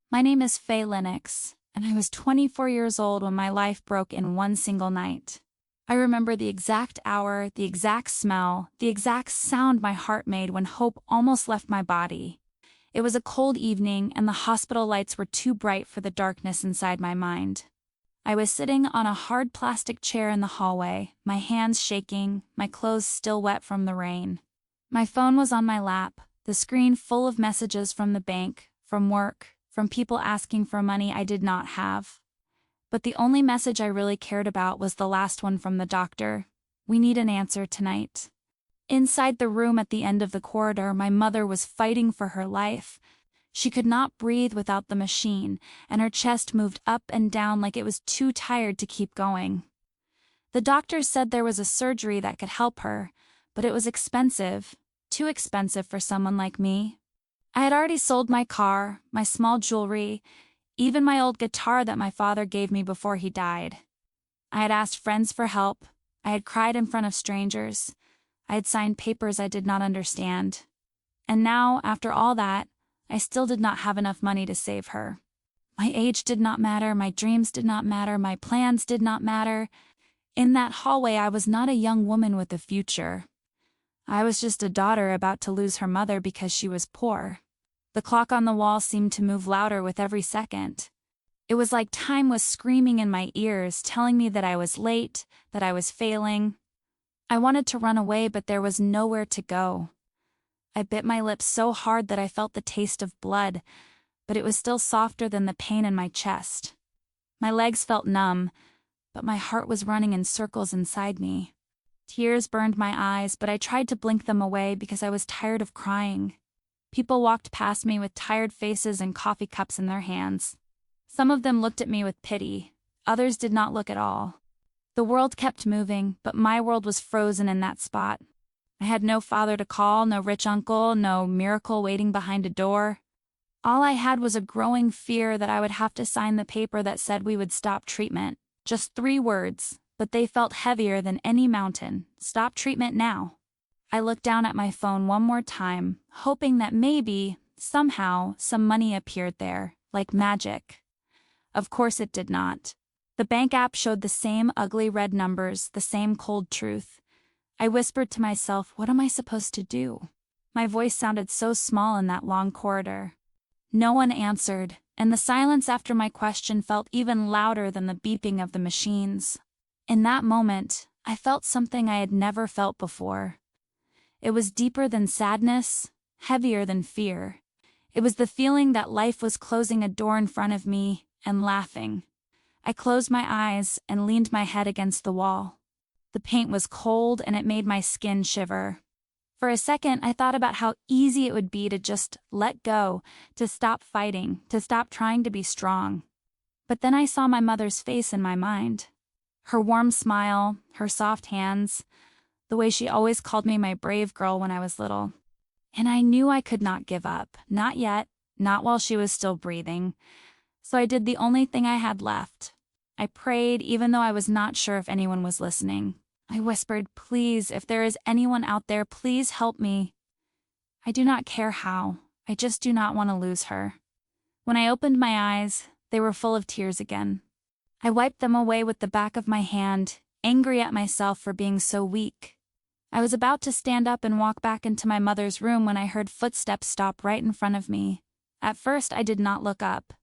My name is Faye Lennox, and I was 24 years old when my life broke in one single night. I remember the exact hour, the exact smell, the exact sound my heart made when hope almost left my body. It was a cold evening, and the hospital lights were too bright for the darkness inside my mind. I was sitting on a hard plastic chair in the hallway, my hands shaking, my clothes still wet from the rain. My phone was on my lap, the screen full of messages from the bank, from work, from people asking for money I did not have. But the only message I really cared about was the last one from the doctor. "We need an answer tonight." Inside the room at the end of the corridor, my mother was fighting for her life. She could not breathe without the machine, and her chest moved up and down like it was too tired to keep going. The doctor said there was a surgery that could help her, but it was expensive, too expensive for someone like me. I had already sold my car, my small jewelry, even my old guitar that my father gave me before he died. I had asked friends for help. I had cried in front of strangers. I had signed papers I did not understand. And now, after all that, I still did not have enough money to save her. My age did not matter, my dreams did not matter, my plans did not matter. In that hallway, I was not a young woman with a future. I was just a daughter about to lose her mother because she was poor. The clock on the wall seemed to move louder with every second. It was like time was screaming in my ears, telling me that I was late, that I was failing. I wanted to run away, but there was nowhere to go. I bit my lips so hard that I felt the taste of blood, but it was still softer than the pain in my chest. My legs felt numb, but my heart was running in circles inside me. Tears burned my eyes, but I tried to blink them away because I was tired of crying. People walked past me with tired faces and coffee cups in their hands. Some of them looked at me with pity. Others did not look at all. The world kept moving, but my world was frozen in that spot. I had no father to call, no rich uncle, no miracle waiting behind a door. All I had was a growing fear that I would have to sign the paper that said we would stop treatment. Just 3 words, but they felt heavier than any mountain. Stop treatment now. I looked down at my phone one more time, hoping that maybe, somehow, some money appeared there, like magic. Of course it did not. The bank app showed the same ugly red numbers, the same cold truth. I whispered to myself, what am I supposed to do? My voice sounded so small in that long corridor. No one answered, and the silence after my question felt even louder than the beeping of the machines. In that moment, I felt something I had never felt before. It was deeper than sadness, heavier than fear. It was the feeling that life was closing a door in front of me and laughing. I closed my eyes and leaned my head against the wall. The paint was cold and it made my skin shiver. For a second, I thought about how easy it would be to just let go, to stop fighting, to stop trying to be strong. But then I saw my mother's face in my mind. Her warm smile, her soft hands, the way she always called me my brave girl when I was little. And I knew I could not give up, not yet, not while she was still breathing. So I did the only thing I had left. I prayed even though I was not sure if anyone was listening. I whispered, please, if there is anyone out there, please help me. I do not care how, I just do not want to lose her. When I opened my eyes, they were full of tears again. I wiped them away with the back of my hand, angry at myself for being so weak. I was about to stand up and walk back into my mother's room when I heard footsteps stop right in front of me. At first, I did not look up.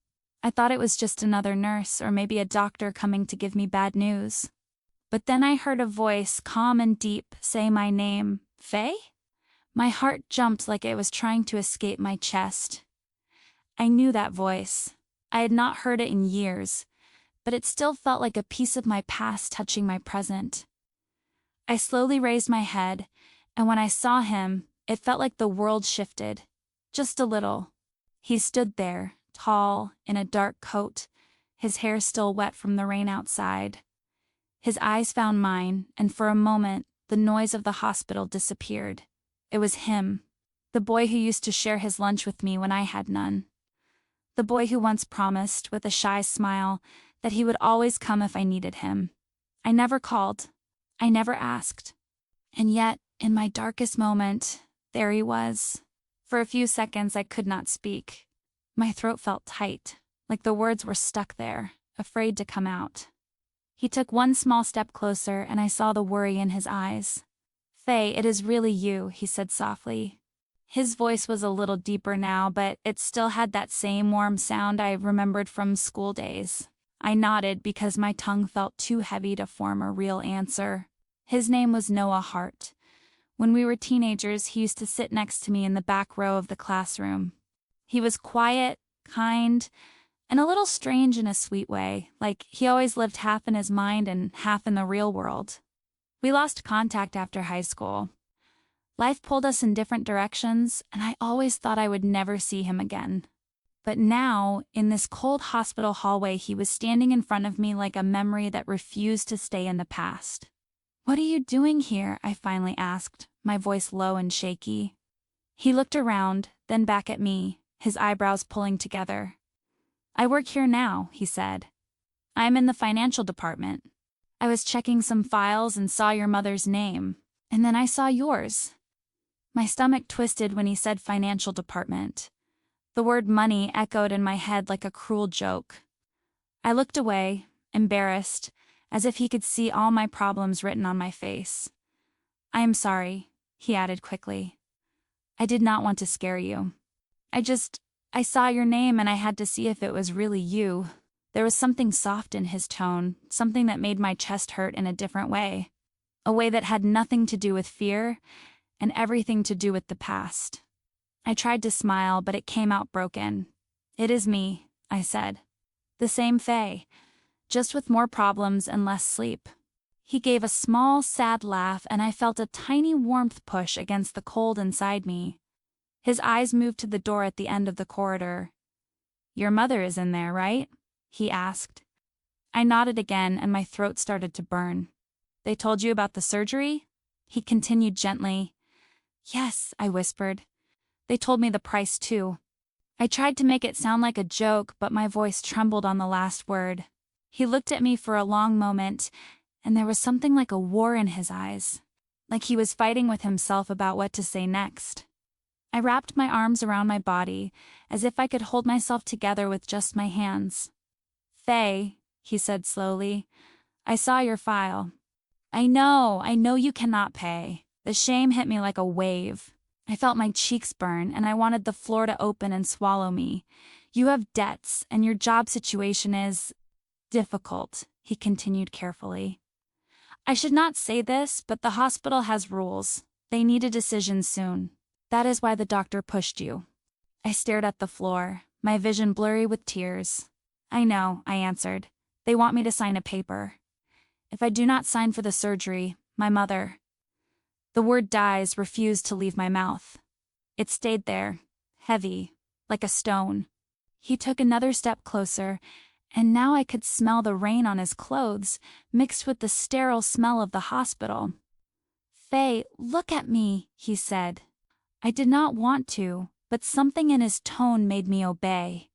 I thought it was just another nurse or maybe a doctor coming to give me bad news. But then I heard a voice, calm and deep, say my name, Faye? My heart jumped like it was trying to escape my chest. I knew that voice. I had not heard it in years, but it still felt like a piece of my past touching my present. I slowly raised my head, and when I saw him, it felt like the world shifted. Just a little. He stood there, tall, in a dark coat, his hair still wet from the rain outside. His eyes found mine, and for a moment, the noise of the hospital disappeared. It was him, the boy who used to share his lunch with me when I had none. The boy who once promised, with a shy smile, that he would always come if I needed him. I never called. I never asked. And yet, in my darkest moment, there he was. For a few seconds I could not speak. My throat felt tight, like the words were stuck there, afraid to come out. He took one small step closer and I saw the worry in his eyes. "Faye, it is really you," he said softly. His voice was a little deeper now, but it still had that same warm sound I remembered from school days. I nodded because my tongue felt too heavy to form a real answer. His name was Noah Hart. When we were teenagers, he used to sit next to me in the back row of the classroom. He was quiet, kind, and a little strange in a sweet way, like he always lived half in his mind and half in the real world. We lost contact after high school. Life pulled us in different directions, and I always thought I would never see him again. But now, in this cold hospital hallway, he was standing in front of me like a memory that refused to stay in the past. "What are you doing here?" I finally asked, my voice low and shaky. He looked around, then back at me, his eyebrows pulling together. "I work here now," he said. "I'm in the financial department. I was checking some files and saw your mother's name, and then I saw yours." My stomach twisted when he said financial department. The word money echoed in my head like a cruel joke. I looked away, embarrassed, as if he could see all my problems written on my face. "I am sorry," he added quickly. "I did not want to scare you. I saw your name and I had to see if it was really you." There was something soft in his tone, something that made my chest hurt in a different way. A way that had nothing to do with fear and everything to do with the past. I tried to smile, but it came out broken. "It is me," I said. "The same Faye, just with more problems and less sleep." He gave a small, sad laugh, and I felt a tiny warmth push against the cold inside me. His eyes moved to the door at the end of the corridor. "Your mother is in there, right?" he asked. I nodded again, and my throat started to burn. "They told you about the surgery?" He continued gently. "Yes," I whispered. "They told me the price too." I tried to make it sound like a joke, but my voice trembled on the last word. He looked at me for a long moment, and there was something like a war in his eyes, like he was fighting with himself about what to say next. I wrapped my arms around my body, as if I could hold myself together with just my hands. "Faye," he said slowly, "I saw your file. I know you cannot pay." The shame hit me like a wave. I felt my cheeks burn, and I wanted the floor to open and swallow me. "You have debts, and your job situation is difficult," he continued carefully. "I should not say this, but the hospital has rules. They need a decision soon. That is why the doctor pushed you." I stared at the floor, my vision blurry with tears. "I know," I answered. "They want me to sign a paper. If I do not sign for the surgery, my mother—" The word "dies" refused to leave my mouth. It stayed there, heavy, like a stone. He took another step closer, and now I could smell the rain on his clothes, mixed with the sterile smell of the hospital. "Faye, look at me," he said. I did not want to, but something in his tone made me obey.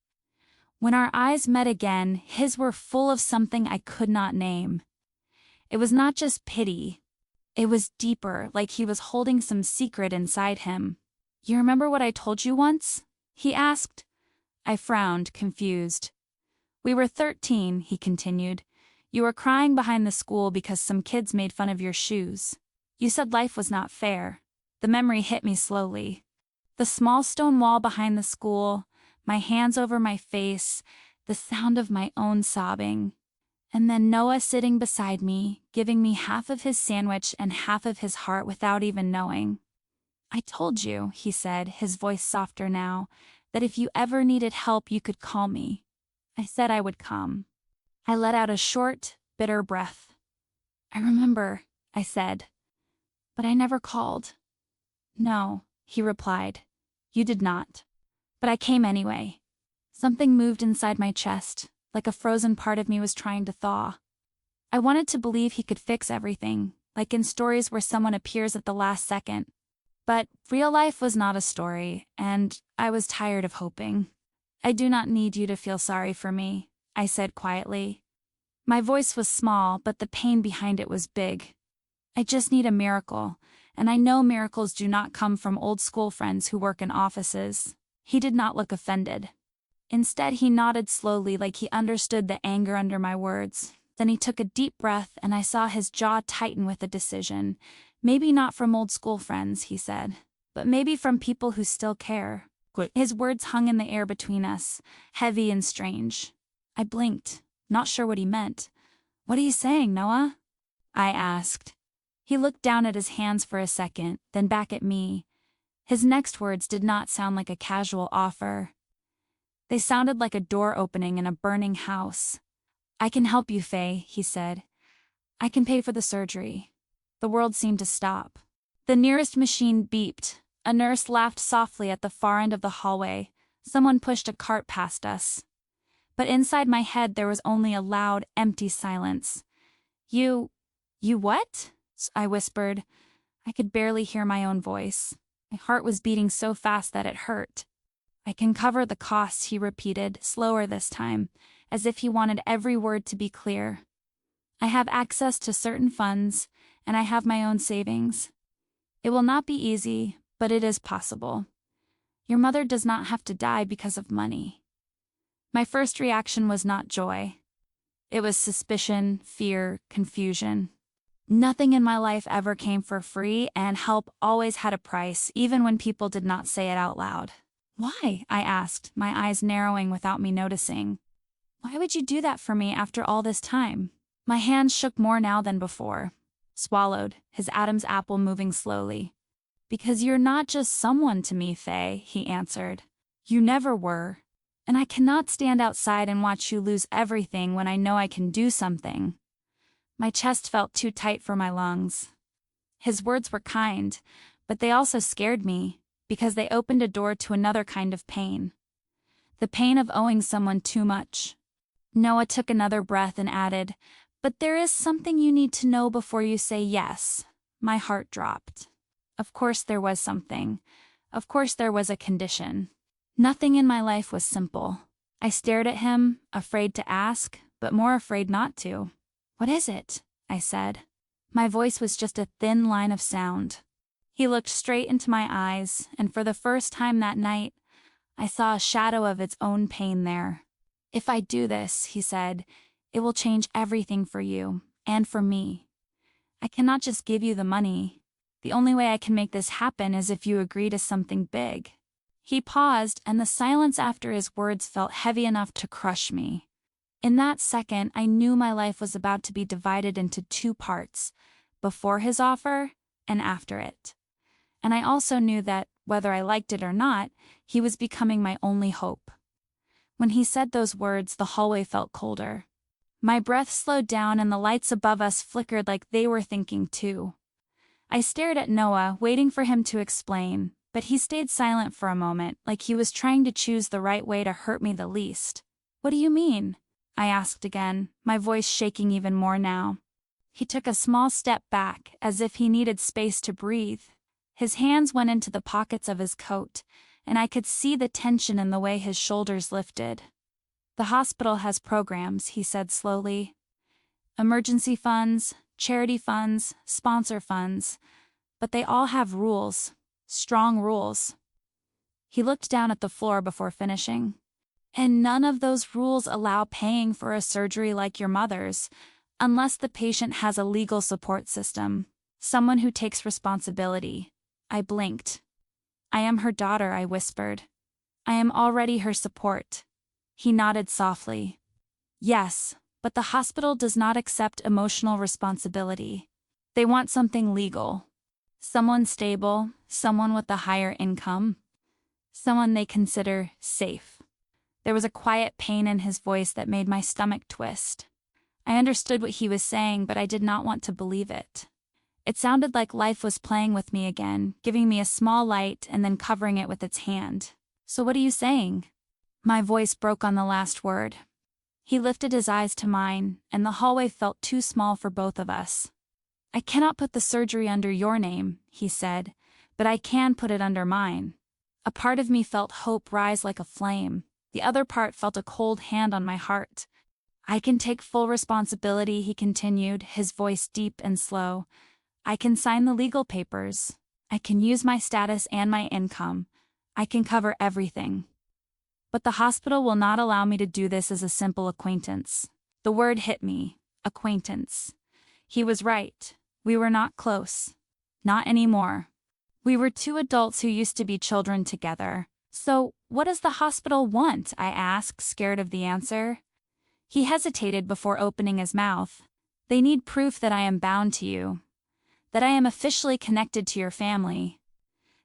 When our eyes met again, his were full of something I could not name. It was not just pity. It was deeper, like he was holding some secret inside him. "You remember what I told you once?" he asked. I frowned, confused. "We were 13, he continued. "You were crying behind the school because some kids made fun of your shoes. You said life was not fair." The memory hit me slowly. The small stone wall behind the school, my hands over my face, the sound of my own sobbing. And then Noah sitting beside me, giving me half of his sandwich and half of his heart without even knowing. "I told you," he said, his voice softer now, "that if you ever needed help you could call me. I said I would come." I let out a short, bitter breath. "I remember," I said. "But I never called." "No," he replied. "You did not. But I came anyway." Something moved inside my chest, like a frozen part of me was trying to thaw. I wanted to believe he could fix everything, like in stories where someone appears at the last second. But real life was not a story, and I was tired of hoping. "I do not need you to feel sorry for me," I said quietly. My voice was small, but the pain behind it was big. "I just need a miracle, and I know miracles do not come from old school friends who work in offices." He did not look offended. Instead, he nodded slowly like he understood the anger under my words. Then he took a deep breath and I saw his jaw tighten with a decision. Maybe not from old school friends, he said, but maybe from people who still care. His words hung in the air between us, heavy and strange. I blinked, not sure what he meant. "What are you saying, Noah?" I asked. He looked down at his hands for a second, then back at me. His next words did not sound like a casual offer. They sounded like a door opening in a burning house. "I can help you, Faye," he said. "I can pay for the surgery." The world seemed to stop. The nearest machine beeped. A nurse laughed softly at the far end of the hallway. Someone pushed a cart past us. But inside my head there was only a loud, empty silence. You what?" I whispered. I could barely hear my own voice. My heart was beating so fast that it hurt. "I can cover the costs," he repeated, slower this time, as if he wanted every word to be clear. "I have access to certain funds, and I have my own savings. It will not be easy, but it is possible. Your mother does not have to die because of money." My first reaction was not joy. It was suspicion, fear, confusion. Nothing in my life ever came for free, and help always had a price, even when people did not say it out loud. "Why?" I asked, my eyes narrowing without me noticing. "Why would you do that for me after all this time?" My hands shook more now than before. Swallowed, his Adam's apple moving slowly. "Because you're not just someone to me, Faye," he answered. "You never were. And I cannot stand outside and watch you lose everything when I know I can do something." My chest felt too tight for my lungs. His words were kind, but they also scared me, because they opened a door to another kind of pain. The pain of owing someone too much. Noah took another breath and added, "But there is something you need to know before you say yes." My heart dropped. Of course there was something. Of course there was a condition. Nothing in my life was simple. I stared at him, afraid to ask, but more afraid not to. "What is it?" I said. My voice was just a thin line of sound. He looked straight into my eyes, and for the first time that night, I saw a shadow of its own pain there. "If I do this," he said, "it will change everything for you, and for me. I cannot just give you the money. The only way I can make this happen is if you agree to something big." He paused, and the silence after his words felt heavy enough to crush me. In that second, I knew my life was about to be divided into two parts, before his offer and after it. And I also knew that, whether I liked it or not, he was becoming my only hope. When he said those words, the hallway felt colder. My breath slowed down and the lights above us flickered like they were thinking too. I stared at Noah, waiting for him to explain, but he stayed silent for a moment, like he was trying to choose the right way to hurt me the least. "What do you mean?" I asked again, my voice shaking even more now. He took a small step back, as if he needed space to breathe. His hands went into the pockets of his coat, and I could see the tension in the way his shoulders lifted. "The hospital has programs," he said slowly. "Emergency funds, charity funds, sponsor funds, but they all have rules, strong rules." He looked down at the floor before finishing. "And none of those rules allow paying for a surgery like your mother's, unless the patient has a legal support system, someone who takes responsibility." I blinked. "I am her daughter," I whispered. "I am already her support." He nodded softly. "Yes, but the hospital does not accept emotional responsibility. They want something legal. Someone stable, someone with a higher income, someone they consider safe." There was a quiet pain in his voice that made my stomach twist. I understood what he was saying, but I did not want to believe it. It sounded like life was playing with me again, giving me a small light and then covering it with its hand. "So what are you saying?" My voice broke on the last word. He lifted his eyes to mine, and the hallway felt too small for both of us. "I cannot put the surgery under your name," he said, "but I can put it under mine." A part of me felt hope rise like a flame. The other part felt a cold hand on my heart. "I can take full responsibility," he continued, his voice deep and slow. "I can sign the legal papers. I can use my status and my income. I can cover everything." But the hospital will not allow me to do this as a simple acquaintance. The word hit me. Acquaintance. He was right. We were not close. Not anymore. We were two adults who used to be children together. So, what does the hospital want? I asked, scared of the answer. He hesitated before opening his mouth. They need proof that I am bound to you. That I am officially connected to your family.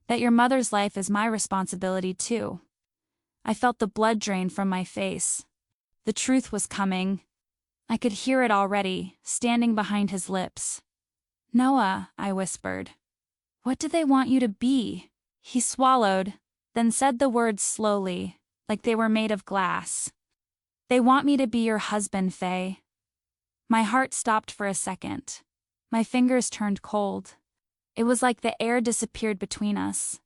That your mother's life is my responsibility too. I felt the blood drain from my face. The truth was coming. I could hear it already, standing behind his lips. Noah, I whispered. What do they want you to be? He swallowed, then said the words slowly, like they were made of glass. They want me to be your husband, Faye. My heart stopped for a second. My fingers turned cold. It was like the air disappeared between us.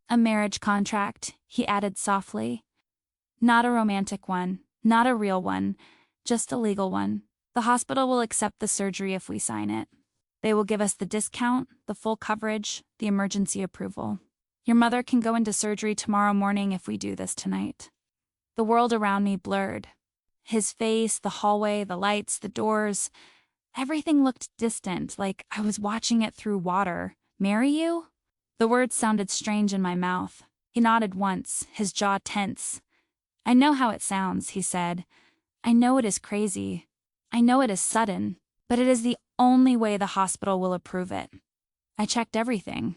A marriage contract, he added softly. Not a romantic one, not a real one, just a legal one. The hospital will accept the surgery if we sign it. They will give us the discount, the full coverage, the emergency approval. Your mother can go into surgery tomorrow morning if we do this tonight. The world around me blurred. His face, the hallway, the lights, the doors. Everything looked distant, like I was watching it through water. Marry you? The words sounded strange in my mouth. He nodded once, his jaw tense. I know how it sounds, he said. I know it is crazy. I know it is sudden, but it is the only way the hospital will approve it. I checked everything.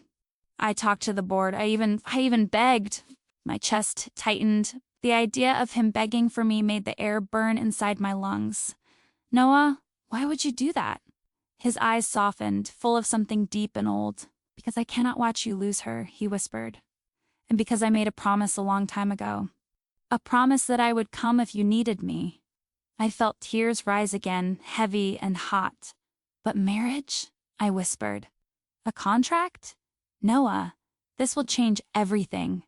I talked to the board. I even begged. My chest tightened. The idea of him begging for me made the air burn inside my lungs. Noah, why would you do that? His eyes softened, full of something deep and old. Because I cannot watch you lose her, he whispered. And because I made a promise a long time ago. A promise that I would come if you needed me. I felt tears rise again, heavy and hot. But marriage? I whispered. A contract? Noah, this will change everything.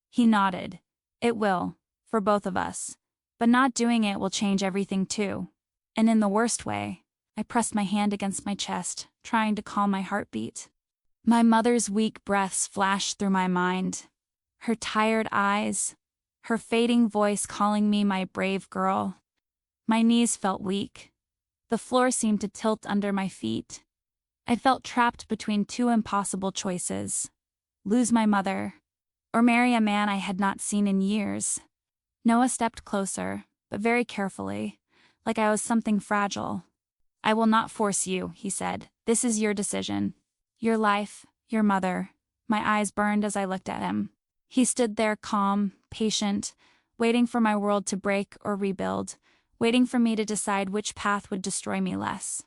He nodded. It will, for both of us. But not doing it will change everything too. And in the worst way. I pressed my hand against my chest, trying to calm my heartbeat. My mother's weak breaths flashed through my mind. Her tired eyes. Her fading voice calling me my brave girl. My knees felt weak. The floor seemed to tilt under my feet. I felt trapped between two impossible choices. Lose my mother, or marry a man I had not seen in years. Noah stepped closer, but very carefully, like I was something fragile. I will not force you, he said. This is your decision. Your life, your mother. My eyes burned as I looked at him. He stood there calm, patient, waiting for my world to break or rebuild, waiting for me to decide which path would destroy me less.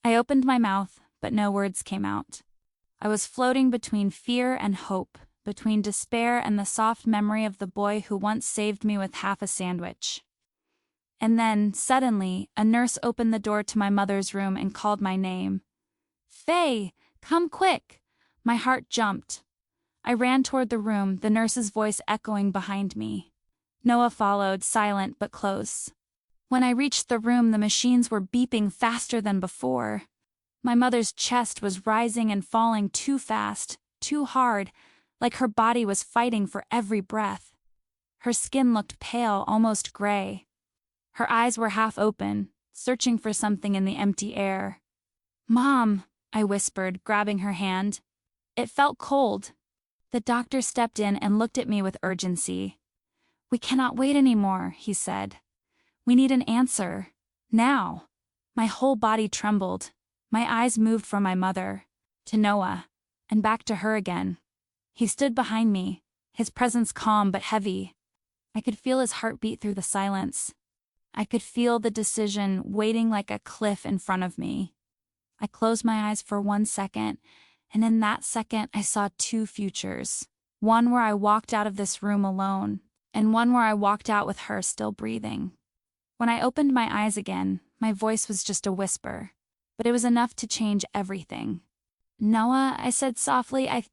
I opened my mouth, but no words came out. I was floating between fear and hope, between despair and the soft memory of the boy who once saved me with half a sandwich. And then, suddenly, a nurse opened the door to my mother's room and called my name. Faye, come quick! My heart jumped. I ran toward the room, the nurse's voice echoing behind me. Noah followed, silent but close. When I reached the room, the machines were beeping faster than before. My mother's chest was rising and falling too fast, too hard, like her body was fighting for every breath. Her skin looked pale, almost gray. Her eyes were half open, searching for something in the empty air. Mom, I whispered, grabbing her hand. It felt cold. The doctor stepped in and looked at me with urgency. We cannot wait anymore, he said. We need an answer. Now. My whole body trembled. My eyes moved from my mother to Noah, and back to her again. He stood behind me, his presence calm but heavy. I could feel his heartbeat through the silence. I could feel the decision waiting like a cliff in front of me. I closed my eyes for 1 second, and in that second I saw two futures. One where I walked out of this room alone, and one where I walked out with her still breathing. When I opened my eyes again, my voice was just a whisper, but it was enough to change everything. Noah, I said softly, I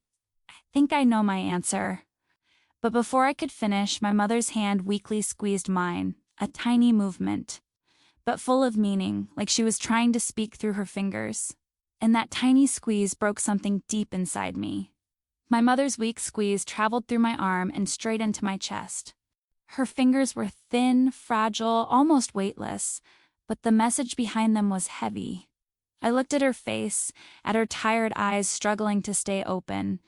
think I know my answer. But before I could finish, my mother's hand weakly squeezed mine, a tiny movement, but full of meaning, like she was trying to speak through her fingers. And that tiny squeeze broke something deep inside me. My mother's weak squeeze traveled through my arm and straight into my chest. Her fingers were thin, fragile, almost weightless, but the message behind them was heavy. I looked at her face, at her tired eyes struggling to stay open.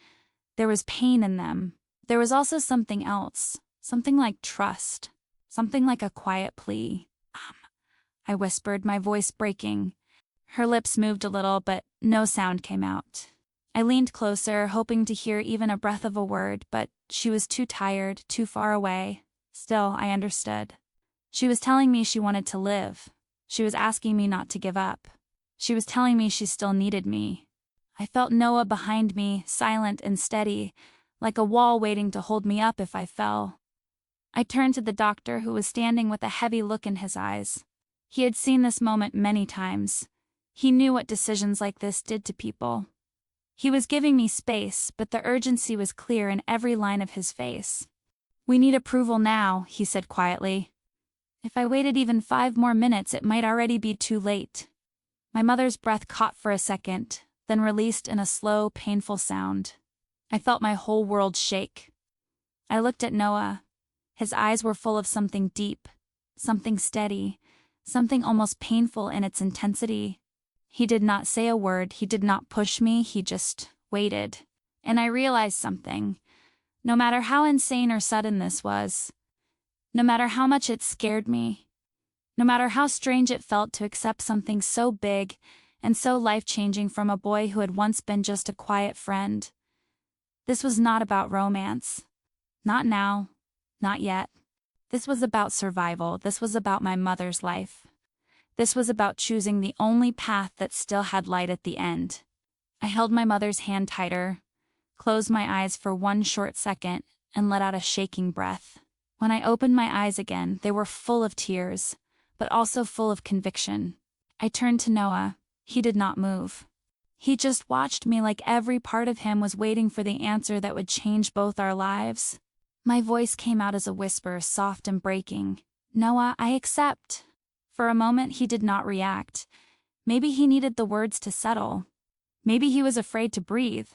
There was pain in them. There was also something else, something like trust, something like a quiet plea. I whispered, my voice breaking. Her lips moved a little, but no sound came out. I leaned closer, hoping to hear even a breath of a word, but she was too tired, too far away. Still, I understood. She was telling me she wanted to live. She was asking me not to give up. She was telling me she still needed me. I felt Noah behind me, silent and steady, like a wall waiting to hold me up if I fell. I turned to the doctor, who was standing with a heavy look in his eyes. He had seen this moment many times. He knew what decisions like this did to people. He was giving me space, but the urgency was clear in every line of his face. "We need approval now," he said quietly. "If I waited even 5 more minutes, it might already be too late." My mother's breath caught for a second, then released in a slow, painful sound. I felt my whole world shake. I looked at Noah. His eyes were full of something deep, something steady, something almost painful in its intensity. He did not say a word, he did not push me, he just waited. And I realized something. No matter how insane or sudden this was, no matter how much it scared me, no matter how strange it felt to accept something so big and so life-changing from a boy who had once been just a quiet friend, this was not about romance. Not now, not yet. This was about survival, this was about my mother's life. This was about choosing the only path that still had light at the end. I held my mother's hand tighter, closed my eyes for one short second, and let out a shaking breath. When I opened my eyes again, they were full of tears, but also full of conviction. I turned to Noah. He did not move. He just watched me like every part of him was waiting for the answer that would change both our lives. My voice came out as a whisper, soft and breaking. "Noah, I accept." For a moment he did not react. Maybe he needed the words to settle. Maybe he was afraid to breathe.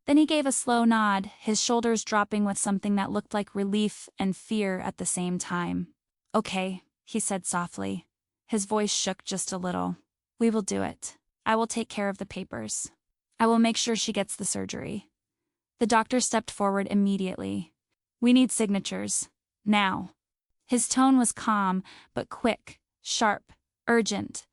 Then he gave a slow nod, his shoulders dropping with something that looked like relief and fear at the same time. "Okay," he said softly. His voice shook just a little. "We will do it. I will take care of the papers. I will make sure she gets the surgery." The doctor stepped forward immediately. "We need signatures. Now." His tone was calm, but quick, sharp, urgent.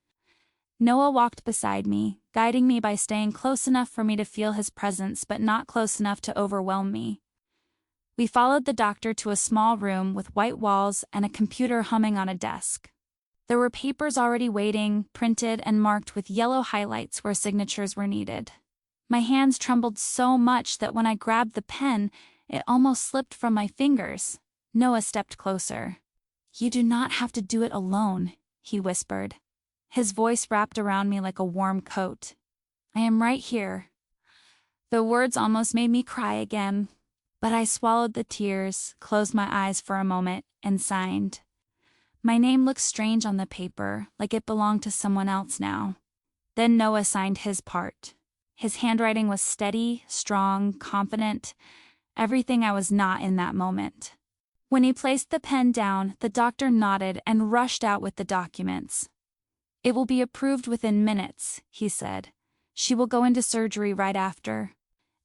Noah walked beside me, guiding me by staying close enough for me to feel his presence but not close enough to overwhelm me. We followed the doctor to a small room with white walls and a computer humming on a desk. There were papers already waiting, printed and marked with yellow highlights where signatures were needed. My hands trembled so much that when I grabbed the pen, it almost slipped from my fingers. Noah stepped closer. "You do not have to do it alone," he whispered. His voice wrapped around me like a warm coat. "I am right here." The words almost made me cry again, but I swallowed the tears, closed my eyes for a moment, and signed. My name looked strange on the paper, like it belonged to someone else now. Then Noah signed his part. His handwriting was steady, strong, confident, everything I was not in that moment. When he placed the pen down, the doctor nodded and rushed out with the documents. "It will be approved within minutes," he said. "She will go into surgery right after."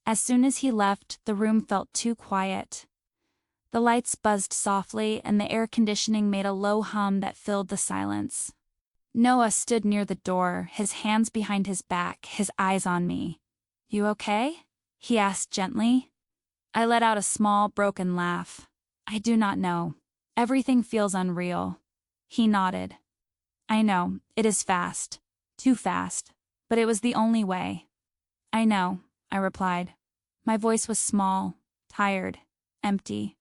As soon as he left, the room felt too quiet. The lights buzzed softly, and the air conditioning made a low hum that filled the silence. Noah stood near the door, his hands behind his back, his eyes on me. "You okay?" he asked gently. I let out a small, broken laugh. "I do not know. Everything feels unreal." He nodded. "I know, it is fast. Too fast. But it was the only way." "I know," I replied. My voice was small, tired, empty.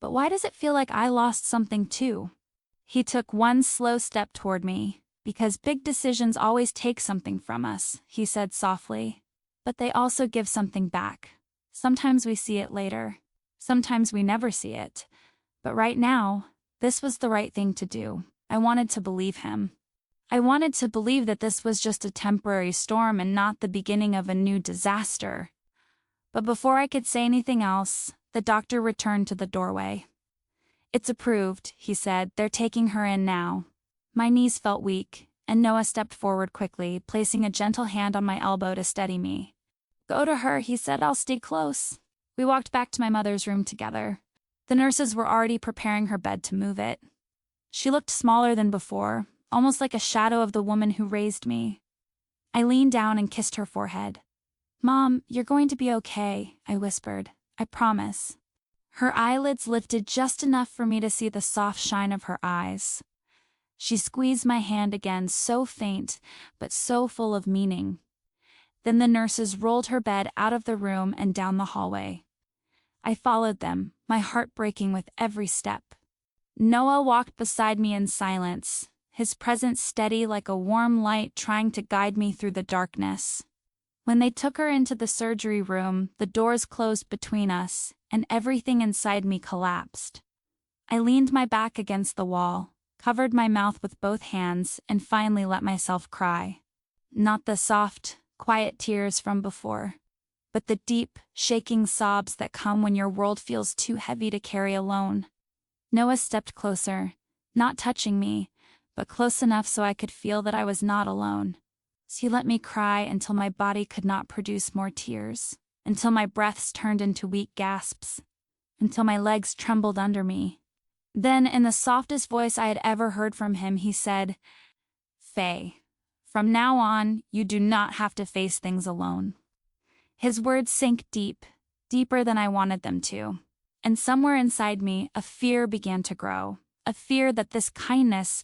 "But why does it feel like I lost something too?" He took one slow step toward me. "Because big decisions always take something from us," he said softly. "But they also give something back. Sometimes we see it later. Sometimes we never see it. But right now, this was the right thing to do." I wanted to believe him. I wanted to believe that this was just a temporary storm and not the beginning of a new disaster. But before I could say anything else, the doctor returned to the doorway. "It's approved," he said. "They're taking her in now." My knees felt weak, and Noah stepped forward quickly, placing a gentle hand on my elbow to steady me. "Go to her," he said. "I'll stay close." We walked back to my mother's room together. The nurses were already preparing her bed to move it. She looked smaller than before, almost like a shadow of the woman who raised me. I leaned down and kissed her forehead. "Mom, you're going to be okay," I whispered. "I promise." Her eyelids lifted just enough for me to see the soft shine of her eyes. She squeezed my hand again, so faint, but so full of meaning. Then the nurses rolled her bed out of the room and down the hallway. I followed them, my heart breaking with every step. Noah walked beside me in silence, his presence steady like a warm light trying to guide me through the darkness. When they took her into the surgery room, the doors closed between us, and everything inside me collapsed. I leaned my back against the wall, covered my mouth with both hands, and finally let myself cry. Not the soft, quiet tears from before, but the deep, shaking sobs that come when your world feels too heavy to carry alone. Noah stepped closer, not touching me, but close enough so I could feel that I was not alone. So he let me cry until my body could not produce more tears, until my breaths turned into weak gasps, until my legs trembled under me. Then, in the softest voice I had ever heard from him, he said, "Faye, from now on, you do not have to face things alone." His words sank deep, deeper than I wanted them to. And somewhere inside me, a fear began to grow, a fear that this kindness,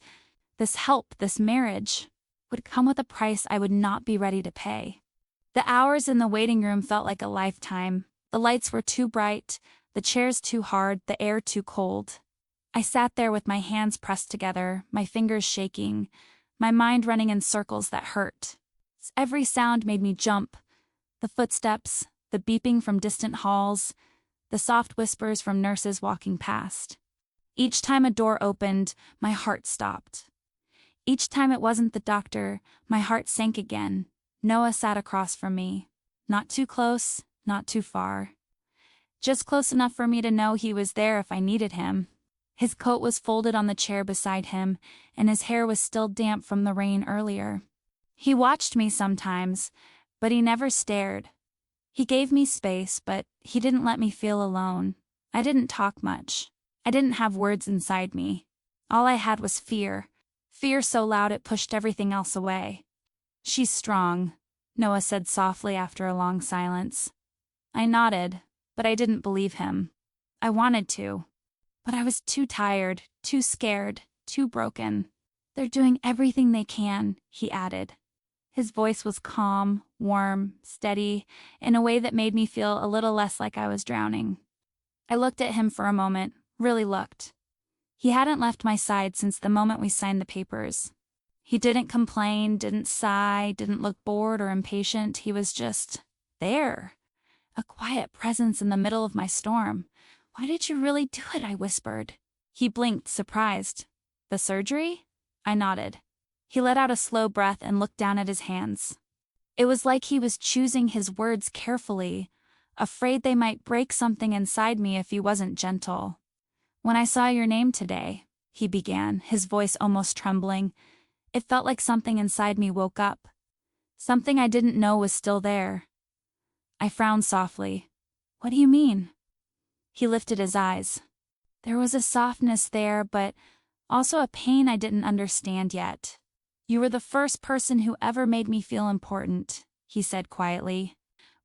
this help, this marriage, would come with a price I would not be ready to pay. The hours in the waiting room felt like a lifetime. The lights were too bright, the chairs too hard, the air too cold. I sat there with my hands pressed together, my fingers shaking, my mind running in circles that hurt. Every sound made me jump. The footsteps, the beeping from distant halls, the soft whispers from nurses walking past. Each time a door opened, my heart stopped. Each time it wasn't the doctor, my heart sank again. Noah sat across from me. Not too close, not too far. Just close enough for me to know he was there if I needed him. His coat was folded on the chair beside him, and his hair was still damp from the rain earlier. He watched me sometimes, but he never stared. He gave me space, but he didn't let me feel alone. I didn't talk much. I didn't have words inside me. All I had was fear. Fear so loud it pushed everything else away. "She's strong," Noah said softly after a long silence. I nodded, but I didn't believe him. I wanted to. But I was too tired, too scared, too broken. "They're doing everything they can," he added. His voice was calm, warm, steady, in a way that made me feel a little less like I was drowning. I looked at him for a moment, really looked. He hadn't left my side since the moment we signed the papers. He didn't complain, didn't sigh, didn't look bored or impatient. He was just there. A quiet presence in the middle of my storm. "Why did you really do it?" I whispered. He blinked, surprised. "The surgery?" I nodded. He let out a slow breath and looked down at his hands. It was like he was choosing his words carefully, afraid they might break something inside me if he wasn't gentle. "When I saw your name today," he began, his voice almost trembling, it felt like something inside me woke up. Something I didn't know was still there. I frowned softly. "What do you mean?" He lifted his eyes. There was a softness there, but also a pain I didn't understand yet. "You were the first person who ever made me feel important," he said quietly.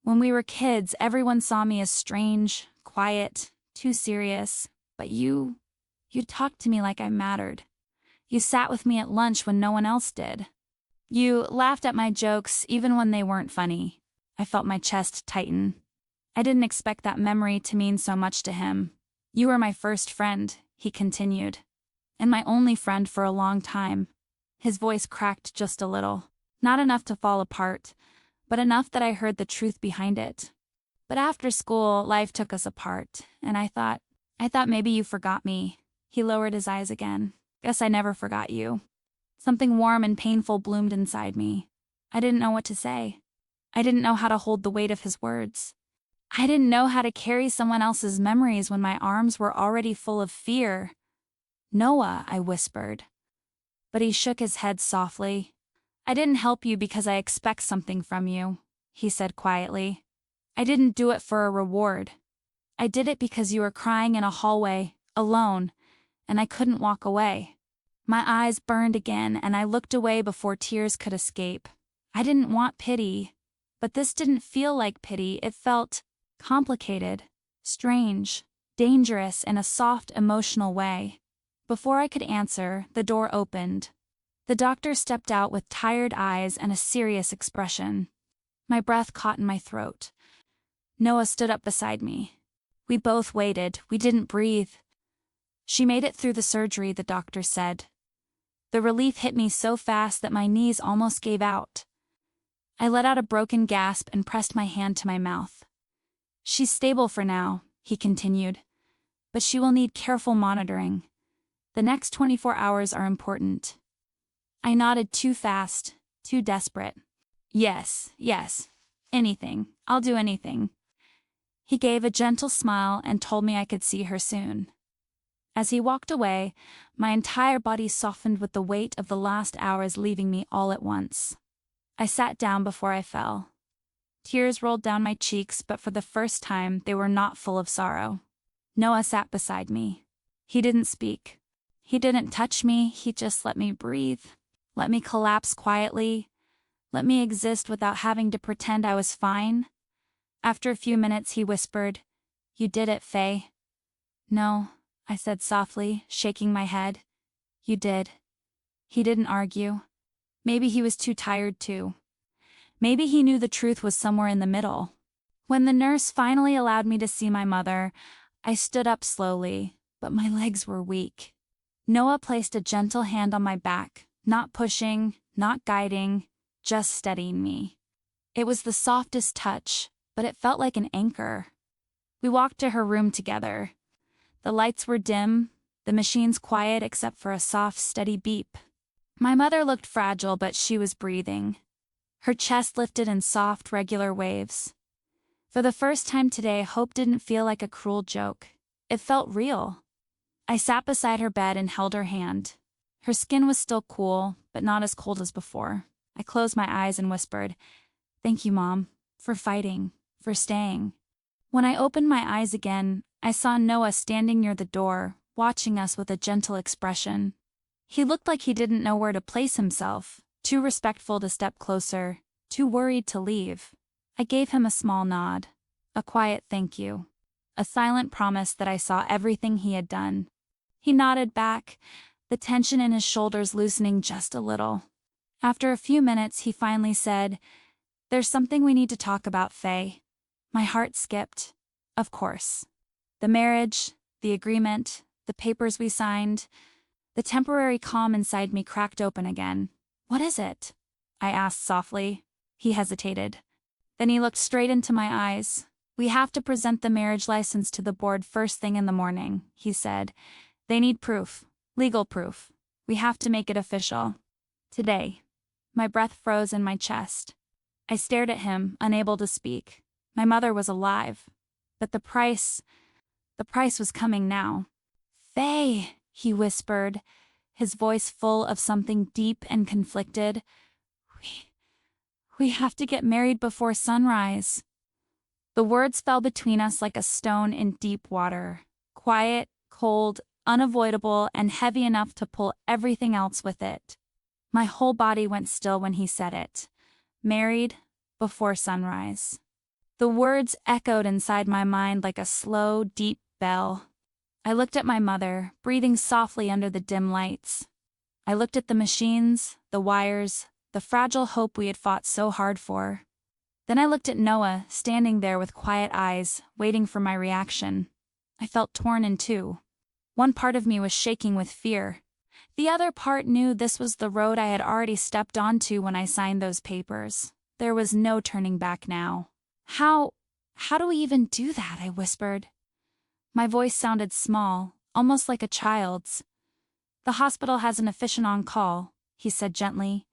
"When we were kids, everyone saw me as strange, quiet, too serious. But you talked to me like I mattered. You sat with me at lunch when no one else did. You laughed at my jokes even when they weren't funny." I felt my chest tighten. I didn't expect that memory to mean so much to him. "You were my first friend," he continued. "And my only friend for a long time." His voice cracked just a little. Not enough to fall apart, but enough that I heard the truth behind it. "But after school, life took us apart, and I thought maybe you forgot me." He lowered his eyes again. "Guess I never forgot you." Something warm and painful bloomed inside me. I didn't know what to say. I didn't know how to hold the weight of his words. I didn't know how to carry someone else's memories when my arms were already full of fear. Noah, I whispered. But he shook his head softly. I didn't help you because I expect something from you, he said quietly. I didn't do it for a reward. I did it because you were crying in a hallway, alone, and I couldn't walk away. My eyes burned again and I looked away before tears could escape. I didn't want pity, but this didn't feel like pity. It felt complicated, strange, dangerous in a soft, emotional way. Before I could answer, the door opened. The doctor stepped out with tired eyes and a serious expression. My breath caught in my throat. Noah stood up beside me. We both waited. We didn't breathe. She made it through the surgery, the doctor said. The relief hit me so fast that my knees almost gave out. I let out a broken gasp and pressed my hand to my mouth. She's stable for now, he continued, but she will need careful monitoring. The next 24 hours are important. I nodded too fast, too desperate. Yes, anything. I'll do anything. He gave a gentle smile and told me I could see her soon. As he walked away, my entire body softened with the weight of the last hours leaving me all at once. I sat down before I fell. Tears rolled down my cheeks, but for the first time they were not full of sorrow. Noah sat beside me. He didn't speak. He didn't touch me, he just let me breathe. Let me collapse quietly. Let me exist without having to pretend I was fine. After a few minutes he whispered, "You did it, Faye." "No," I said softly, shaking my head. "You did." He didn't argue. Maybe he was too tired too. Maybe he knew the truth was somewhere in the middle. When the nurse finally allowed me to see my mother, I stood up slowly, but my legs were weak. Noah placed a gentle hand on my back, not pushing, not guiding, just steadying me. It was the softest touch, but it felt like an anchor. We walked to her room together. The lights were dim, the machines quiet except for a soft, steady beep. My mother looked fragile, but she was breathing. Her chest lifted in soft, regular waves. For the first time today, hope didn't feel like a cruel joke. It felt real. I sat beside her bed and held her hand. Her skin was still cool, but not as cold as before. I closed my eyes and whispered, "Thank you, Mom, for fighting, for staying." When I opened my eyes again, I saw Noah standing near the door, watching us with a gentle expression. He looked like he didn't know where to place himself, too respectful to step closer, too worried to leave. I gave him a small nod, a quiet thank you, a silent promise that I saw everything he had done. He nodded back, the tension in his shoulders loosening just a little. After a few minutes, he finally said, "There's something we need to talk about, Faye." My heart skipped. Of course. The marriage, the agreement, the papers we signed. The temporary calm inside me cracked open again. "What is it?" I asked softly. He hesitated. Then he looked straight into my eyes. "We have to present the marriage license to the board first thing in the morning," he said. "They need proof, legal proof. We have to make it official. Today." My breath froze in my chest. I stared at him, unable to speak. My mother was alive. But the price was coming now. "Faye," he whispered, his voice full of something deep and conflicted. We have to get married before sunrise." The words fell between us like a stone in deep water. Quiet, cold, unavoidable, and heavy enough to pull everything else with it. My whole body went still when he said it. Married before sunrise. The words echoed inside my mind like a slow, deep bell. I looked at my mother, breathing softly under the dim lights. I looked at the machines, the wires, the fragile hope we had fought so hard for. Then I looked at Noah, standing there with quiet eyes, waiting for my reaction. I felt torn in two. One part of me was shaking with fear. The other part knew this was the road I had already stepped onto when I signed those papers. There was no turning back now. How do we even do that?" I whispered. My voice sounded small, almost like a child's. "The hospital has an officiant on call," he said gently.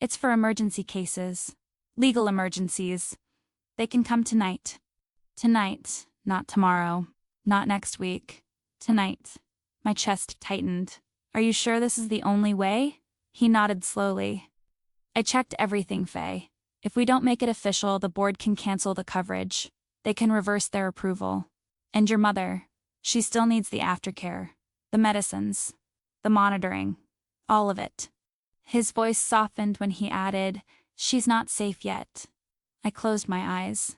"It's for emergency cases. Legal emergencies. They can come tonight." Tonight, not tomorrow, not next week. Tonight. My chest tightened. Are you sure this is the only way? He nodded slowly. I checked everything, Faye. If we don't make it official, the board can cancel the coverage. They can reverse their approval. And your mother, she still needs the aftercare, the medicines, the monitoring, all of it. His voice softened when he added, she's not safe yet. I closed my eyes.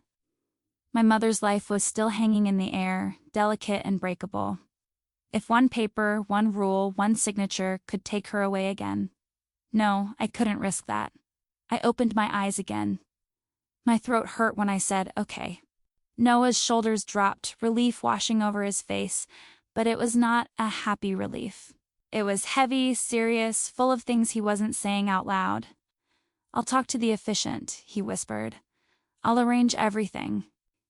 My mother's life was still hanging in the air, delicate and breakable. If one paper, one rule, one signature could take her away again. No, I couldn't risk that. I opened my eyes again. My throat hurt when I said, okay. Noah's shoulders dropped, relief washing over his face, but it was not a happy relief. It was heavy, serious, full of things he wasn't saying out loud. I'll talk to the efficient, he whispered. I'll arrange everything.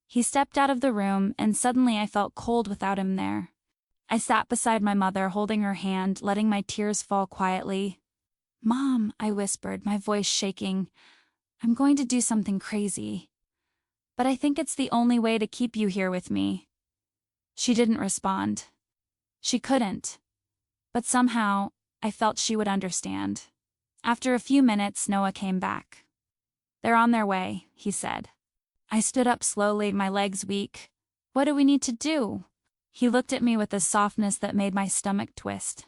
He stepped out of the room, and suddenly I felt cold without him there. I sat beside my mother, holding her hand, letting my tears fall quietly. Mom, I whispered, my voice shaking. I'm going to do something crazy. But I think it's the only way to keep you here with me. She didn't respond. She couldn't. But somehow, I felt she would understand. After a few minutes, Noah came back. They're on their way, he said. I stood up slowly, my legs weak. What do we need to do? He looked at me with a softness that made my stomach twist.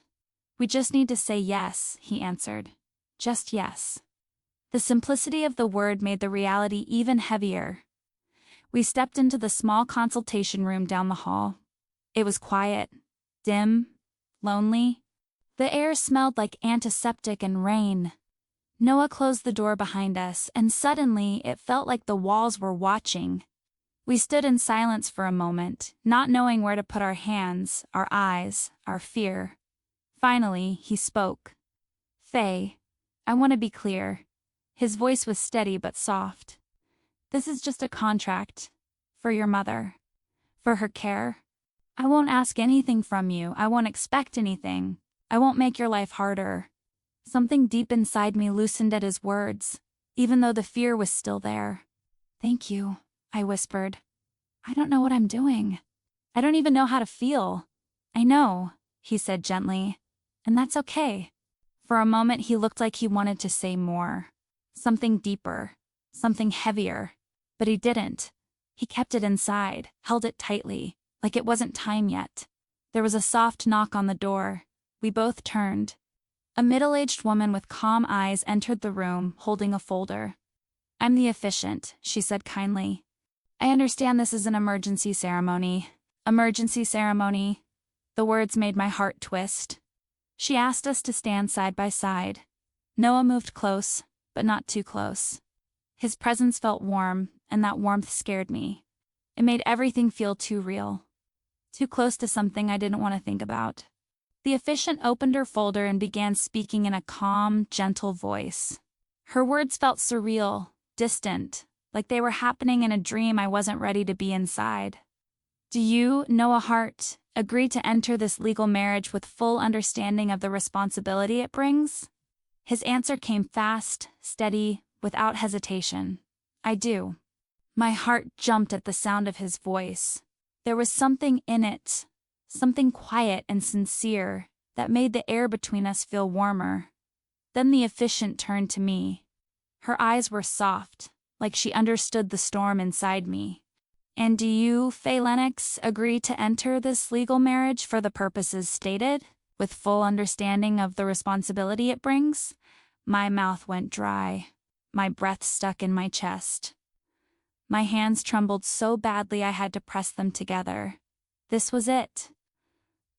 We just need to say yes, he answered. Just yes. The simplicity of the word made the reality even heavier. We stepped into the small consultation room down the hall. It was quiet, dim, lonely. The air smelled like antiseptic and rain. Noah closed the door behind us, and suddenly it felt like the walls were watching. We stood in silence for a moment, not knowing where to put our hands, our eyes, our fear. Finally, he spoke. Faye, I want to be clear. His voice was steady but soft. This is just a contract. For your mother. For her care. I won't ask anything from you. I won't expect anything. I won't make your life harder. Something deep inside me loosened at his words, even though the fear was still there. Thank you, I whispered. I don't know what I'm doing. I don't even know how to feel. I know, he said gently, and that's okay. For a moment he looked like he wanted to say more. Something deeper, something heavier, but he didn't. He kept it inside, held it tightly, like it wasn't time yet. There was a soft knock on the door. We both turned. A middle-aged woman with calm eyes entered the room, holding a folder. I'm the officiant, she said kindly. I understand this is an emergency ceremony. Emergency ceremony. The words made my heart twist. She asked us to stand side by side. Noah moved close, but not too close. His presence felt warm, and that warmth scared me. It made everything feel too real. Too close to something I didn't want to think about. The officiant opened her folder and began speaking in a calm, gentle voice. Her words felt surreal, distant, like they were happening in a dream I wasn't ready to be inside. Do you, Noah Hart, agree to enter this legal marriage with full understanding of the responsibility it brings? His answer came fast, steady, without hesitation. I do. My heart jumped at the sound of his voice. There was something in it. Something quiet and sincere that made the air between us feel warmer. Then the officiant turned to me. Her eyes were soft, like she understood the storm inside me. And do you, Faye Lennox, agree to enter this legal marriage for the purposes stated, with full understanding of the responsibility it brings? My mouth went dry. My breath stuck in my chest. My hands trembled so badly I had to press them together. This was it.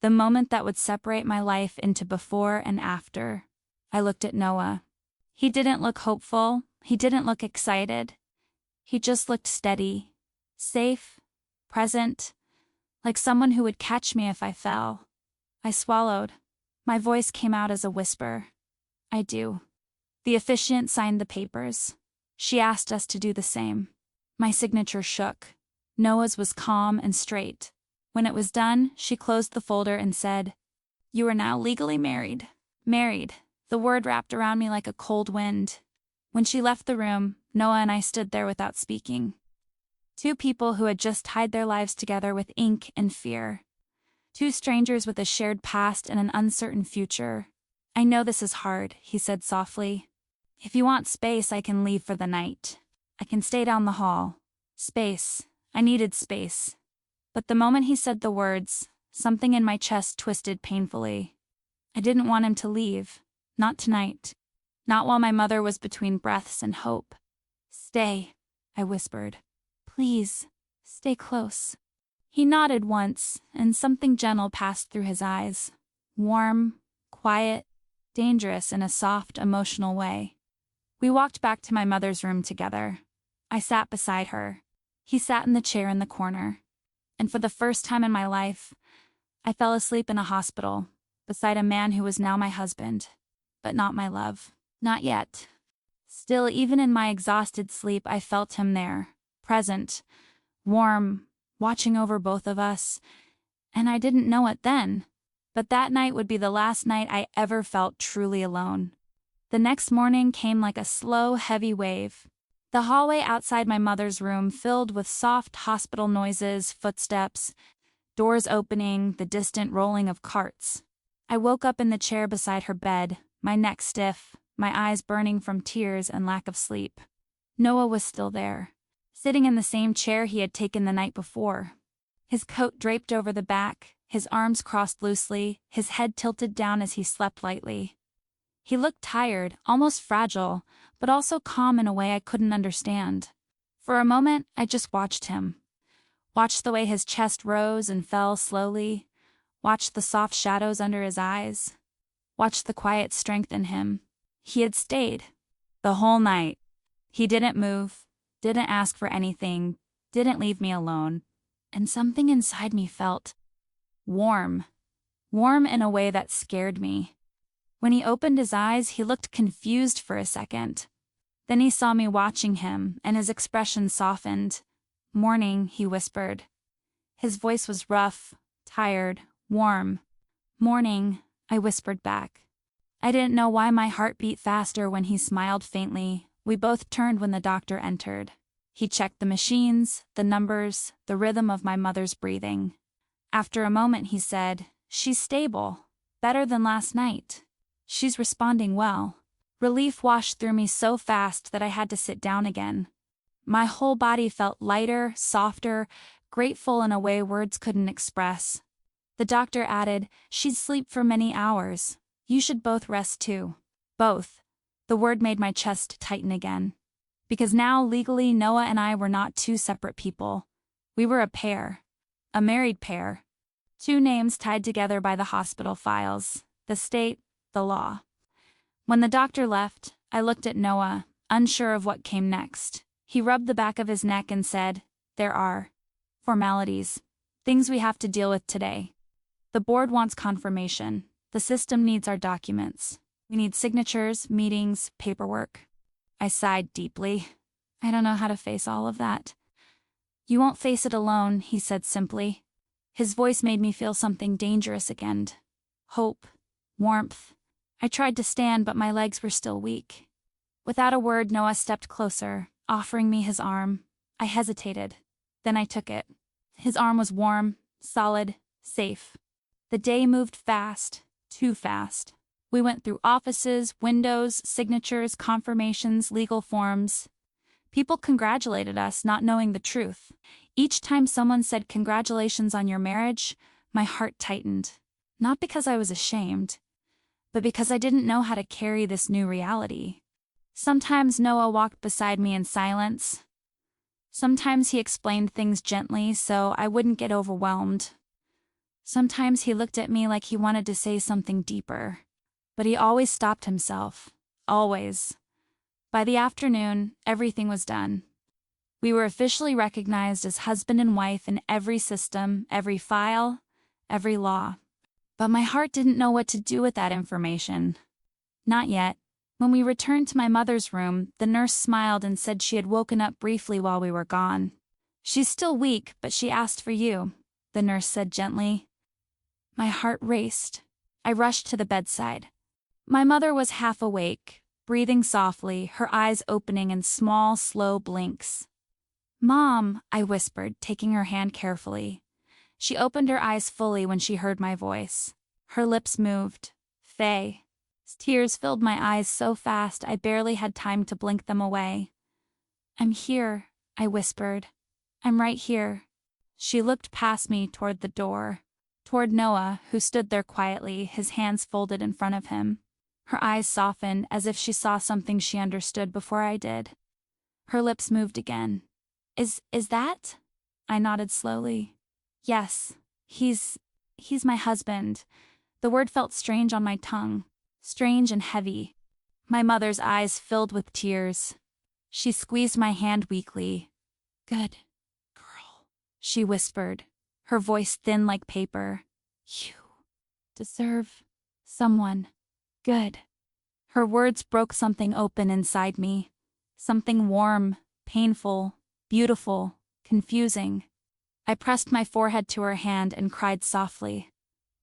The moment that would separate my life into before and after. I looked at Noah. He didn't look hopeful. He didn't look excited. He just looked steady, safe, present, like someone who would catch me if I fell. I swallowed. My voice came out as a whisper. I do. The officiant signed the papers. She asked us to do the same. My signature shook. Noah's was calm and straight. When it was done, she closed the folder and said, You are now legally married. Married. The word wrapped around me like a cold wind. When she left the room, Noah and I stood there without speaking. Two people who had just tied their lives together with ink and fear. Two strangers with a shared past and an uncertain future. "I know this is hard," he said softly. "If you want space, I can leave for the night. I can stay down the hall." Space. I needed space. But the moment he said the words, something in my chest twisted painfully. I didn't want him to leave. Not tonight. Not while my mother was between breaths and hope. "Stay," I whispered. "Please, stay close." He nodded once, and something gentle passed through his eyes. Warm, quiet, dangerous in a soft, emotional way. We walked back to my mother's room together. I sat beside her. He sat in the chair in the corner. And for the first time in my life, I fell asleep in a hospital, beside a man who was now my husband, but not my love. Not yet. Still, even in my exhausted sleep, I felt him there, present, warm, watching over both of us, and I didn't know it then. But that night would be the last night I ever felt truly alone. The next morning came like a slow, heavy wave. The hallway outside my mother's room filled with soft hospital noises, footsteps, doors opening, the distant rolling of carts. I woke up in the chair beside her bed, my neck stiff, my eyes burning from tears and lack of sleep. Noah was still there, sitting in the same chair he had taken the night before. His coat draped over the back, his arms crossed loosely, his head tilted down as he slept lightly. He looked tired, almost fragile, but also calm in a way I couldn't understand. For a moment, I just watched him. Watched the way his chest rose and fell slowly. Watched the soft shadows under his eyes. Watched the quiet strength in him. He had stayed. The whole night. He didn't move, didn't ask for anything, didn't leave me alone. And something inside me felt warm. Warm in a way that scared me. When he opened his eyes, he looked confused for a second. Then he saw me watching him, and his expression softened. "Morning," he whispered. His voice was rough, tired, warm. "Morning," I whispered back. I didn't know why my heart beat faster when he smiled faintly. We both turned when the doctor entered. He checked the machines, the numbers, the rhythm of my mother's breathing. After a moment he said, "She's stable. Better than last night. She's responding well." Relief washed through me so fast that I had to sit down again. My whole body felt lighter, softer, grateful in a way words couldn't express. The doctor added, "She'd sleep for many hours. You should both rest too." Both. The word made my chest tighten again. Because now, legally, Noah and I were not two separate people. We were a pair. A married pair. Two names tied together by the hospital files. The state, the law. When the doctor left, I looked at Noah, unsure of what came next. He rubbed the back of his neck and said, "There are formalities. Things we have to deal with today. The board wants confirmation. The system needs our documents. We need signatures, meetings, paperwork." I sighed deeply. I don't know how to face all of that. "You won't face it alone," he said simply. His voice made me feel something dangerous again. Hope. Warmth. I tried to stand, but my legs were still weak. Without a word, Noah stepped closer, offering me his arm. I hesitated. Then I took it. His arm was warm, solid, safe. The day moved fast, too fast. We went through offices, windows, signatures, confirmations, legal forms. People congratulated us, not knowing the truth. Each time someone said congratulations on your marriage, my heart tightened. Not because I was ashamed, but because I didn't know how to carry this new reality. Sometimes Noah walked beside me in silence. Sometimes he explained things gently so I wouldn't get overwhelmed. Sometimes he looked at me like he wanted to say something deeper. But he always stopped himself. Always. By the afternoon, everything was done. We were officially recognized as husband and wife in every system, every file, every law. But my heart didn't know what to do with that information. Not yet. When we returned to my mother's room, the nurse smiled and said she had woken up briefly while we were gone. "She's still weak, but she asked for you," the nurse said gently. My heart raced. I rushed to the bedside. My mother was half awake, breathing softly, her eyes opening in small, slow blinks. Mom, I whispered, taking her hand carefully. She opened her eyes fully when she heard my voice. Her lips moved. Faye. Tears filled my eyes so fast I barely had time to blink them away. I'm here, I whispered. I'm right here. She looked past me toward the door, toward Noah, who stood there quietly, his hands folded in front of him. Her eyes softened as if she saw something she understood before I did. Her lips moved again. Is that? I nodded slowly. Yes, he's my husband. The word felt strange on my tongue, strange and heavy. My mother's eyes filled with tears. She squeezed my hand weakly. Good girl, she whispered, her voice thin like paper. You deserve someone good. Her words broke something open inside me. Something warm, painful, beautiful, confusing. I pressed my forehead to her hand and cried softly.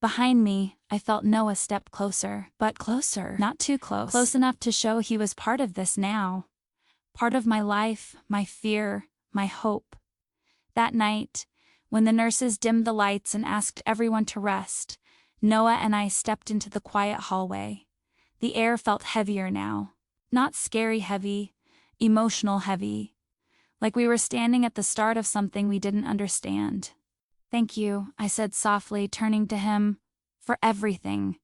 Behind me, I felt Noah step closer, but closer, not too close. Close enough to show he was part of this now. Part of my life, my fear, my hope. That night, when the nurses dimmed the lights and asked everyone to rest, Noah and I stepped into the quiet hallway. The air felt heavier now. Not scary heavy, emotional heavy. Like we were standing at the start of something we didn't understand. Thank you, I said softly, turning to him, for everything.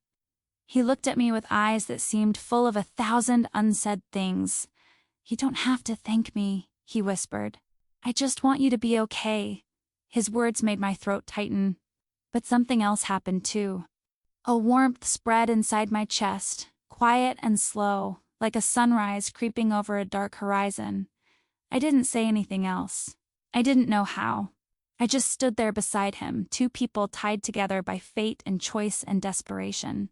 He looked at me with eyes that seemed full of 1,000 unsaid things. You don't have to thank me, he whispered. I just want you to be okay. His words made my throat tighten. But something else happened too. A warmth spread inside my chest, quiet and slow, like a sunrise creeping over a dark horizon. I didn't say anything else. I didn't know how. I just stood there beside him, two people tied together by fate and choice and desperation.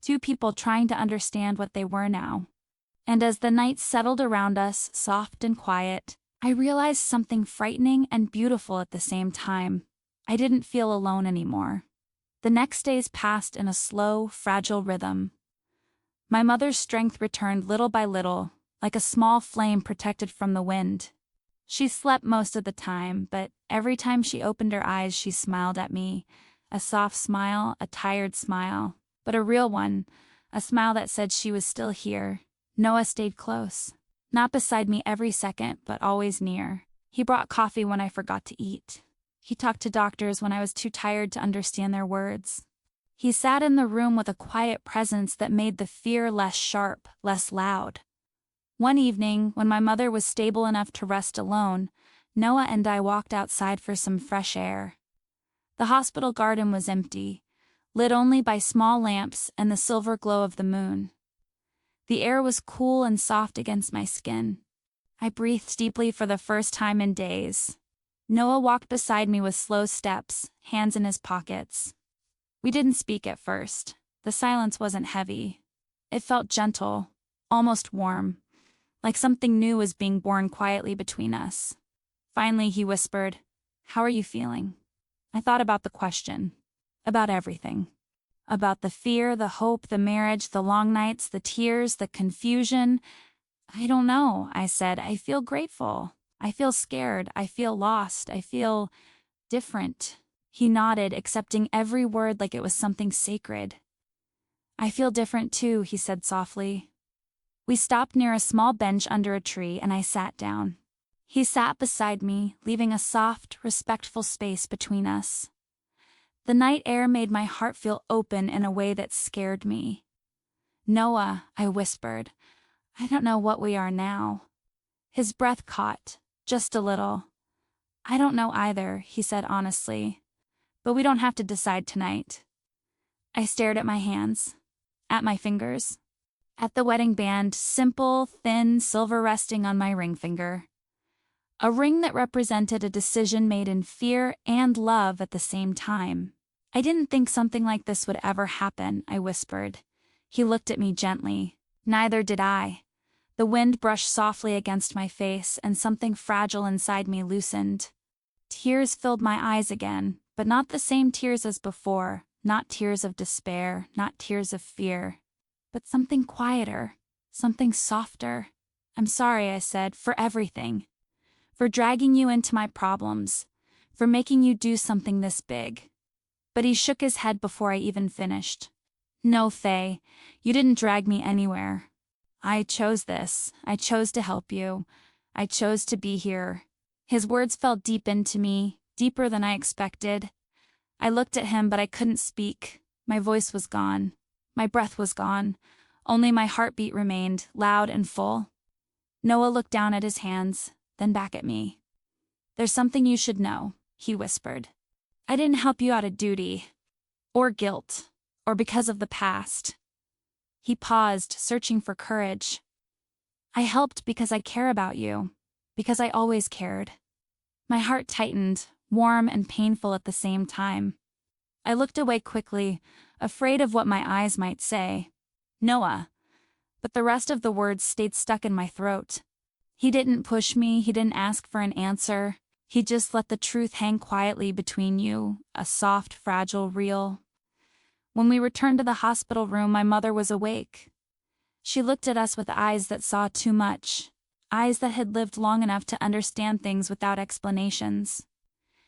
Two people trying to understand what they were now. And as the night settled around us, soft and quiet, I realized something frightening and beautiful at the same time. I didn't feel alone anymore. The next days passed in a slow, fragile rhythm. My mother's strength returned little by little, like a small flame protected from the wind. She slept most of the time, but every time she opened her eyes she smiled at me. A soft smile, a tired smile, but a real one, a smile that said she was still here. Noah stayed close. Not beside me every second, but always near. He brought coffee when I forgot to eat. He talked to doctors when I was too tired to understand their words. He sat in the room with a quiet presence that made the fear less sharp, less loud. One evening, when my mother was stable enough to rest alone, Noah and I walked outside for some fresh air. The hospital garden was empty, lit only by small lamps and the silver glow of the moon. The air was cool and soft against my skin. I breathed deeply for the first time in days. Noah walked beside me with slow steps, hands in his pockets. We didn't speak at first. The silence wasn't heavy. It felt gentle, almost warm, like something new was being born quietly between us. Finally, he whispered, "How are you feeling?" I thought about the question, about everything. About the fear, the hope, the marriage, the long nights, the tears, the confusion. I don't know, I said. I feel grateful. I feel scared. I feel lost. I feel different. He nodded, accepting every word like it was something sacred. I feel different too, he said softly. We stopped near a small bench under a tree and I sat down. He sat beside me, leaving a soft, respectful space between us. The night air made my heart feel open in a way that scared me. Noah, I whispered, I don't know what we are now. His breath caught, just a little. I don't know either, he said honestly. But we don't have to decide tonight. I stared at my hands, at my fingers, at the wedding band, simple, thin, silver resting on my ring finger. A ring that represented a decision made in fear and love at the same time. I didn't think something like this would ever happen, I whispered. He looked at me gently. Neither did I. The wind brushed softly against my face and something fragile inside me loosened. Tears filled my eyes again, but not the same tears as before, not tears of despair, not tears of fear, but something quieter, something softer. I'm sorry, I said, for everything. for dragging you into my problems, for making you do something this big. But he shook his head before I even finished. No, Faye, you didn't drag me anywhere. I chose this. I chose to help you. I chose to be here. His words fell deep into me, deeper than I expected. I looked at him, but I couldn't speak. My voice was gone. My breath was gone. Only my heartbeat remained, loud and full. Noah looked down at his hands, then back at me. There's something you should know, he whispered. I didn't help you out of duty, or guilt, or because of the past. He paused, searching for courage. I helped because I care about you, because I always cared. My heart tightened, warm and painful at the same time. I looked away quickly, afraid of what my eyes might say. Noah. But the rest of the words stayed stuck in my throat. He didn't push me, he didn't ask for an answer. He just let the truth hang quietly between you, a soft, fragile reel. When we returned to the hospital room, my mother was awake. She looked at us with eyes that saw too much, eyes that had lived long enough to understand things without explanations.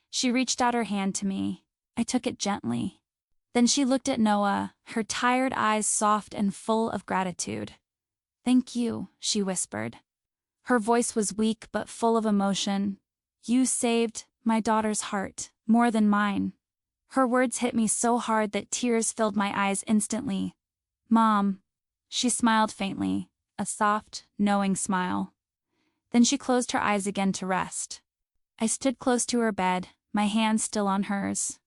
She reached out her hand to me. I took it gently. Then she looked at Noah, her tired eyes soft and full of gratitude. Thank you, she whispered. Her voice was weak but full of emotion. You saved my daughter's heart, more than mine. Her words hit me so hard that tears filled my eyes instantly. Mom. She smiled faintly, a soft, knowing smile. Then she closed her eyes again to rest. I stood close to her bed, my hand still on hers.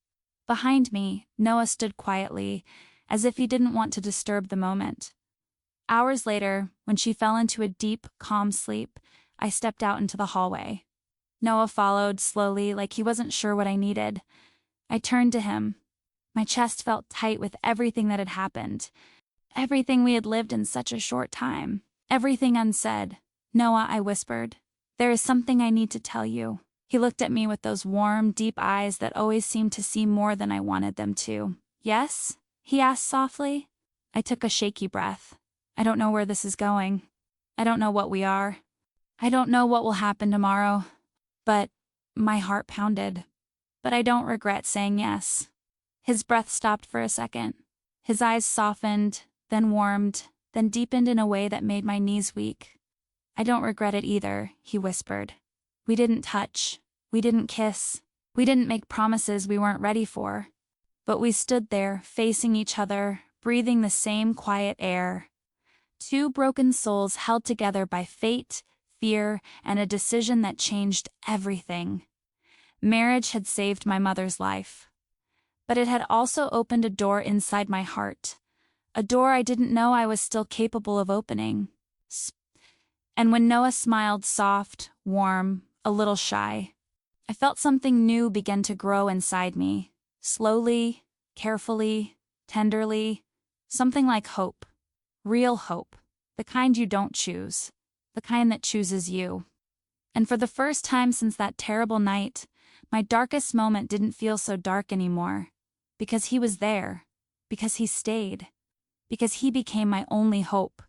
Behind me, Noah stood quietly, as if he didn't want to disturb the moment. Hours later, when she fell into a deep, calm sleep, I stepped out into the hallway. Noah followed slowly, like he wasn't sure what I needed. I turned to him. My chest felt tight with everything that had happened. Everything we had lived in such a short time. Everything unsaid. Noah, I whispered. There is something I need to tell you. He looked at me with those warm, deep eyes that always seemed to see more than I wanted them to. Yes? He asked softly. I took a shaky breath. I don't know where this is going. I don't know what we are. I don't know what will happen tomorrow. But my heart pounded. But I don't regret saying yes. His breath stopped for a second. His eyes softened, then warmed, then deepened in a way that made my knees weak. I don't regret it either, he whispered. We didn't touch. We didn't kiss. We didn't make promises we weren't ready for. But we stood there, facing each other, breathing the same quiet air. Two broken souls held together by fate, fear, and a decision that changed everything. Marriage had saved my mother's life. But it had also opened a door inside my heart. A door I didn't know I was still capable of opening. And when Noah smiled, soft, warm, a little shy, I felt something new begin to grow inside me. Slowly, carefully, tenderly, something like hope. Real hope. The kind you don't choose. The kind that chooses you. And for the first time since that terrible night, my darkest moment didn't feel so dark anymore. Because he was there. Because he stayed. Because he became my only hope.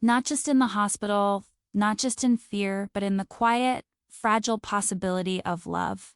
Not just in the hospital, not just in fear, but in the quiet, fragile possibility of love.